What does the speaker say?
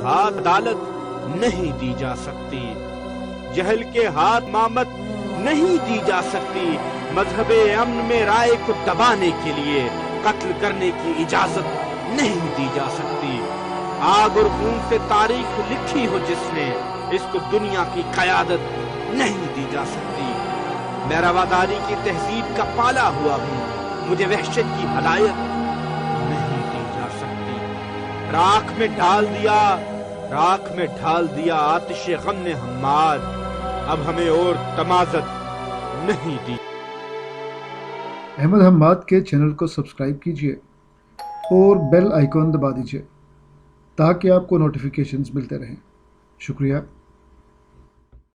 हाथ अदालत नहीं दी जा सकती, जहल के हाथ मामत नहीं दी जा सकती। मजहबे अमन में राय को दबाने के लिए कत्ल करने की इजाजत नहीं दी जा सकती। आग और खून से तारीख लिखी हो जिसने, इसको दुनिया की कयादत नहीं दी जा सकती। मैं रवादारी की तहजीब का पाला हुआ हूँ, मुझे वहशत की हदायत नहीं दी जा सकती। राख में ढाल दिया आतिश गम ने हम्माद, अब हमें और तमाजत नहीं दी। अहमद हम्माद के चैनल को सब्सक्राइब कीजिए और बेल आइकॉन दबा दीजिए ताकि आपको नोटिफिकेशंस मिलते रहें। शुक्रिया।